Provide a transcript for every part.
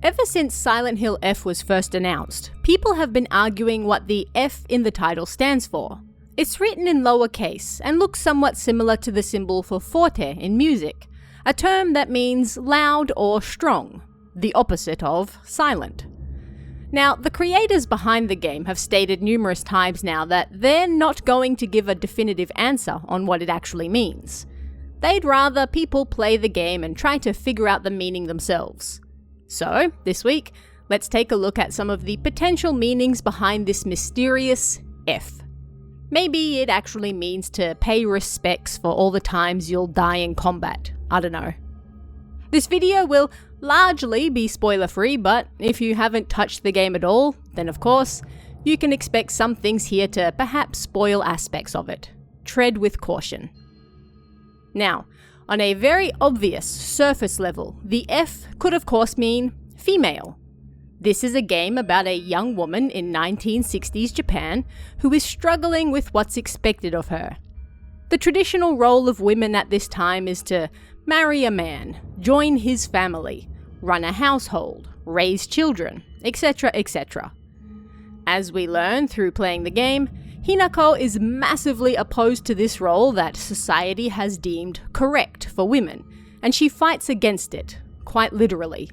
Ever since Silent Hill F was first announced, people have been arguing what the F in the title stands for. It's written in lowercase and looks somewhat similar to the symbol for forte in music, a term that means loud or strong, the opposite of silent. Now, the creators behind the game have stated numerous times now that they're not going to give a definitive answer on what it actually means. They'd rather people play the game and try to figure out the meaning themselves. So, this week, let's take a look at some of the potential meanings behind this mysterious F. Maybe it actually means to pay respects for all the times you'll die in combat. I don't know. This video will largely be spoiler-free, but if you haven't touched the game at all, then of course, you can expect some things here to perhaps spoil aspects of it. Tread with caution. Now, on a very obvious surface level, the F could of course mean female. This is a game about a young woman in 1960s Japan who is struggling with what's expected of her. The traditional role of women at this time is to marry a man, join his family, run a household, raise children, etc., etc. As we learn through playing the game, Hinako is massively opposed to this role that society has deemed correct for women, and she fights against it, quite literally.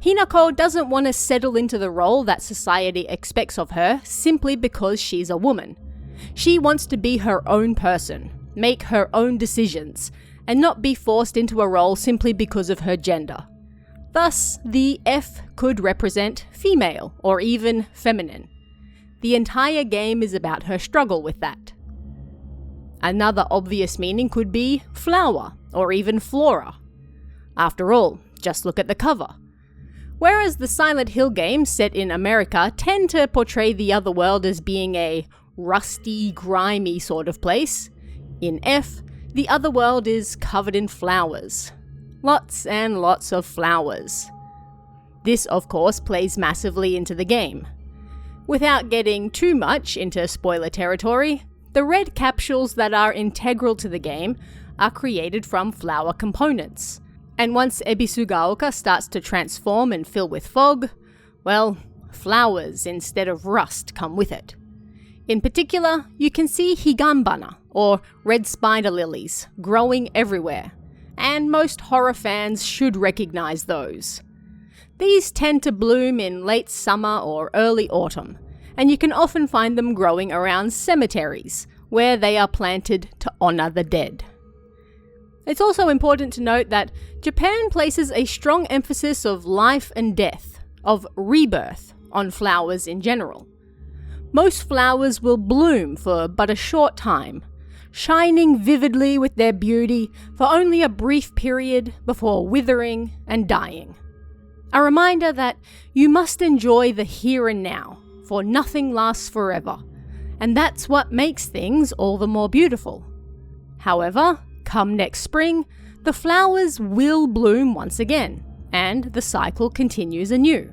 Hinako doesn't want to settle into the role that society expects of her simply because she's a woman. She wants to be her own person, make her own decisions, and not be forced into a role simply because of her gender. Thus, the F could represent female or even feminine. The entire game is about her struggle with that. Another obvious meaning could be flower or even flora. After all, just look at the cover. Whereas the Silent Hill games set in America tend to portray the other world as being a rusty, grimy sort of place, in F, the other world is covered in flowers. Lots and lots of flowers. This, of course, plays massively into the game. Without getting too much into spoiler territory, the red capsules that are integral to the game are created from flower components. And once Ebisugaoka starts to transform and fill with fog, well, flowers instead of rust come with it. In particular, you can see higambana, or red spider lilies, growing everywhere, and most horror fans should recognize those. These tend to bloom in late summer or early autumn, and you can often find them growing around cemeteries, where they are planted to honor the dead. It's also important to note that Japan places a strong emphasis of life and death, of rebirth, on flowers in general. Most flowers will bloom for but a short time, shining vividly with their beauty for only a brief period before withering and dying. A reminder that you must enjoy the here and now, for nothing lasts forever, and that's what makes things all the more beautiful. However, come next spring, the flowers will bloom once again, and the cycle continues anew.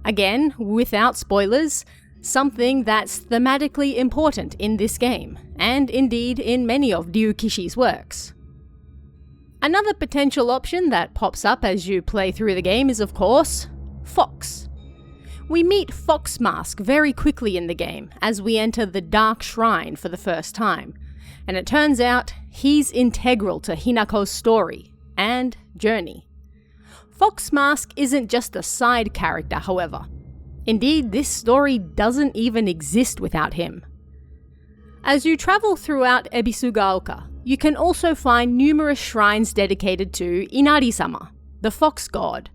Again, without spoilers, something that's thematically important in this game, and indeed in many of Ryukishi's works. Another potential option that pops up as you play through the game is, of course, Fox. We meet Fox Mask very quickly in the game as we enter the Dark Shrine for the first time, and it turns out he's integral to Hinako's story and journey. Fox Mask isn't just a side character, however. Indeed, this story doesn't even exist without him. As you travel throughout Ebisugaoka, you can also find numerous shrines dedicated to Inari-sama, the fox god.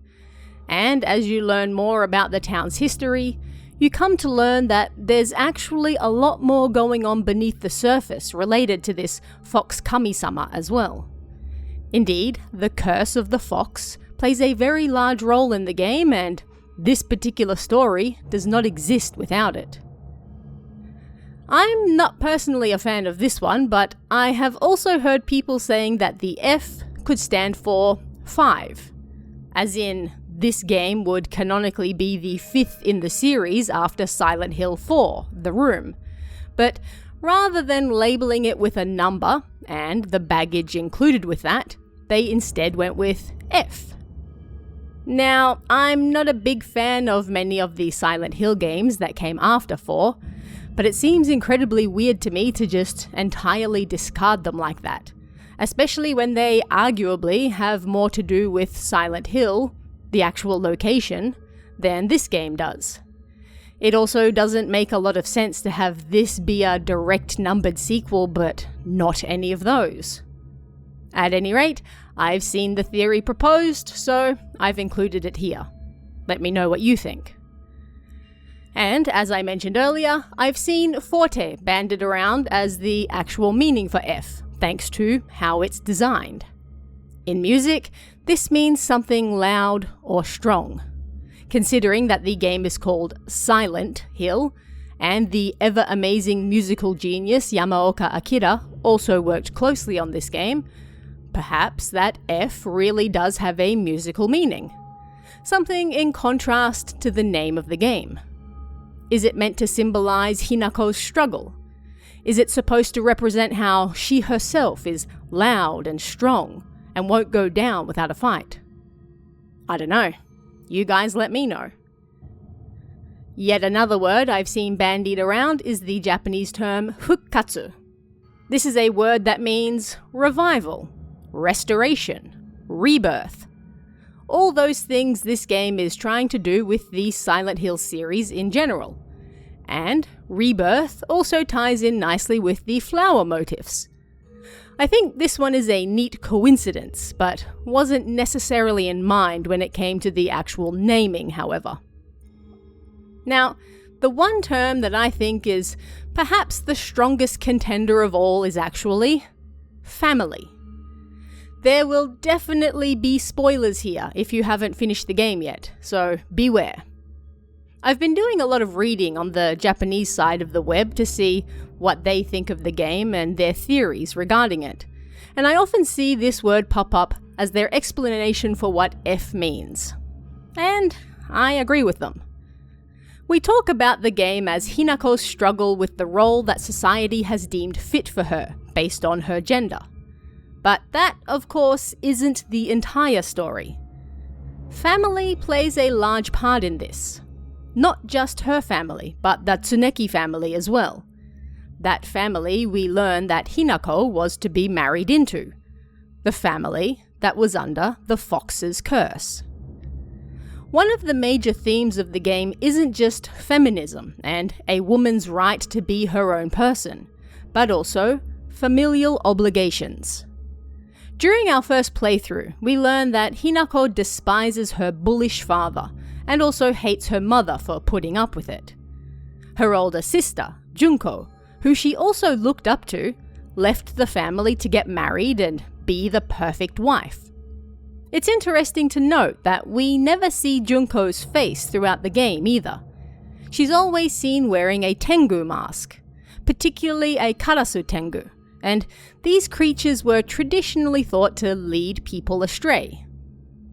And as you learn more about the town's history, you come to learn that there's actually a lot more going on beneath the surface related to this fox kami-sama as well. Indeed, the curse of the fox plays a very large role in the game, and this particular story does not exist without it. I'm not personally a fan of this one, but I have also heard people saying that the F could stand for 5, as in this game would canonically be the 5th in the series after Silent Hill 4, The Room. But rather than labeling it with a number, and the baggage included with that, they instead went with F. Now, I'm not a big fan of many of the Silent Hill games that came after 4, but it seems incredibly weird to me to just entirely discard them like that, especially when they arguably have more to do with Silent Hill, the actual location, than this game does. It also doesn't make a lot of sense to have this be a direct numbered sequel, but not any of those. At any rate, I've seen the theory proposed, so I've included it here. Let me know what you think. And as I mentioned earlier, I've seen forte banded around as the actual meaning for F, thanks to how it's designed. In music, this means something loud or strong. Considering that the game is called Silent Hill, and the ever-amazing musical genius Yamaoka Akira also worked closely on this game, perhaps that F really does have a musical meaning. Something in contrast to the name of the game. Is it meant to symbolize Hinako's struggle? Is it supposed to represent how she herself is loud and strong and won't go down without a fight? I don't know. You guys let me know. Yet another word I've seen bandied around is the Japanese term fukkatsu. This is a word that means revival, restoration, rebirth. All those things this game is trying to do with the Silent Hill series in general. And rebirth also ties in nicely with the flower motifs. I think this one is a neat coincidence, but wasn't necessarily in mind when it came to the actual naming, however. Now, the one term that I think is perhaps the strongest contender of all is actually family. There will definitely be spoilers here if you haven't finished the game yet, so beware. I've been doing a lot of reading on the Japanese side of the web to see what they think of the game and their theories regarding it, and I often see this word pop up as their explanation for what F means. And I agree with them. We talk about the game as Hinako's struggle with the role that society has deemed fit for her, based on her gender. But that, of course, isn't the entire story. Family plays a large part in this. Not just her family, but the Tsuneki family as well. That family we learn that Hinako was to be married into. The family that was under the Fox's curse. One of the major themes of the game isn't just feminism and a woman's right to be her own person, but also familial obligations. During our first playthrough, we learn that Hinako despises her bullish father and also hates her mother for putting up with it. Her older sister, Junko, who she also looked up to, left the family to get married and be the perfect wife. It's interesting to note that we never see Junko's face throughout the game either. She's always seen wearing a Tengu mask, particularly a Karasu Tengu, and these creatures were traditionally thought to lead people astray.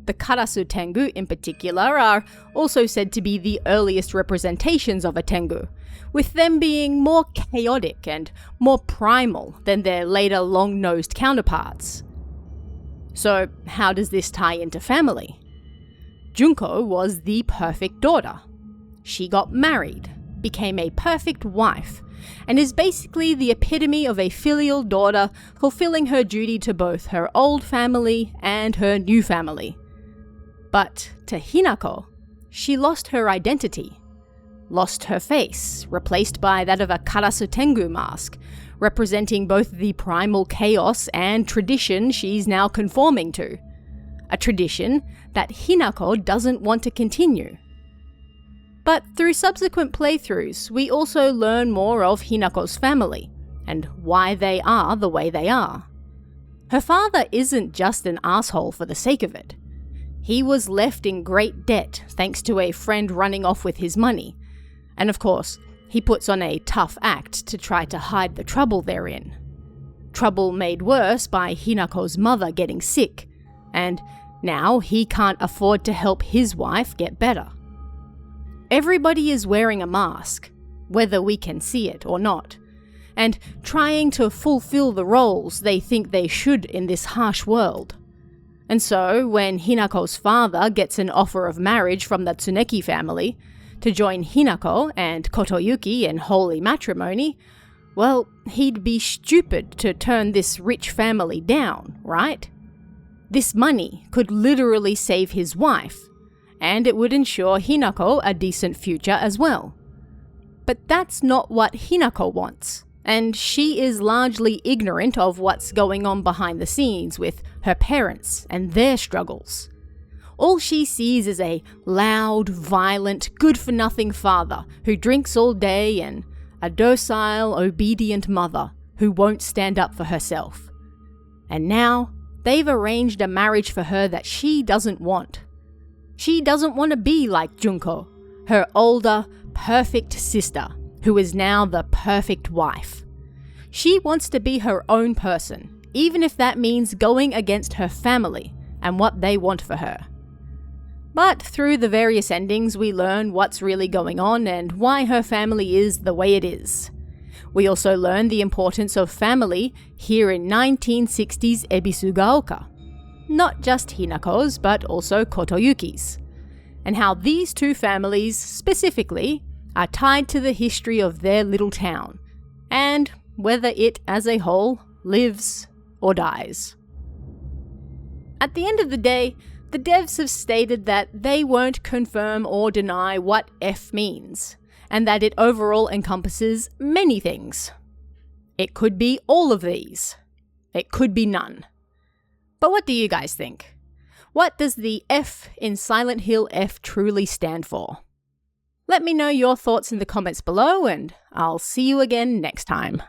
The Karasu Tengu in particular are also said to be the earliest representations of a Tengu, with them being more chaotic and more primal than their later long-nosed counterparts. So how does this tie into family? Junko was the perfect daughter. She got married, became a perfect wife, and is basically the epitome of a filial daughter fulfilling her duty to both her old family and her new family. But to Hinako, she lost her identity, lost her face, replaced by that of a Karasu Tengu mask, representing both the primal chaos and tradition she's now conforming to. A tradition that Hinako doesn't want to continue. But through subsequent playthroughs, we also learn more of Hinako's family, and why they are the way they are. Her father isn't just an asshole for the sake of it. He was left in great debt thanks to a friend running off with his money, and of course, he puts on a tough act to try to hide the trouble they're in. Trouble made worse by Hinako's mother getting sick, and now he can't afford to help his wife get better. Everybody is wearing a mask, whether we can see it or not, and trying to fulfill the roles they think they should in this harsh world. And so, when Hinako's father gets an offer of marriage from the Tsuneki family to join Hinako and Kotoyuki in holy matrimony, well, he'd be stupid to turn this rich family down, right? This money could literally save his wife, and it would ensure Hinako a decent future as well. But that's not what Hinako wants, and she is largely ignorant of what's going on behind the scenes with her parents and their struggles. All she sees is a loud, violent, good-for-nothing father who drinks all day and a docile, obedient mother who won't stand up for herself. And now, they've arranged a marriage for her that she doesn't want. She doesn't want to be like Junko, her older, perfect sister, who is now the perfect wife. She wants to be her own person, even if that means going against her family and what they want for her. But through the various endings, we learn what's really going on and why her family is the way it is. We also learn the importance of family here in 1960s Ebisugaoka. Not just Hinako's, but also Kotoyuki's. And how these two families, specifically, are tied to the history of their little town, and whether it, as a whole, lives or dies. At the end of the day, the devs have stated that they won't confirm or deny what F means, and that it overall encompasses many things. It could be all of these. It could be none. But what do you guys think? What does the F in Silent Hill F truly stand for? Let me know your thoughts in the comments below, and I'll see you again next time.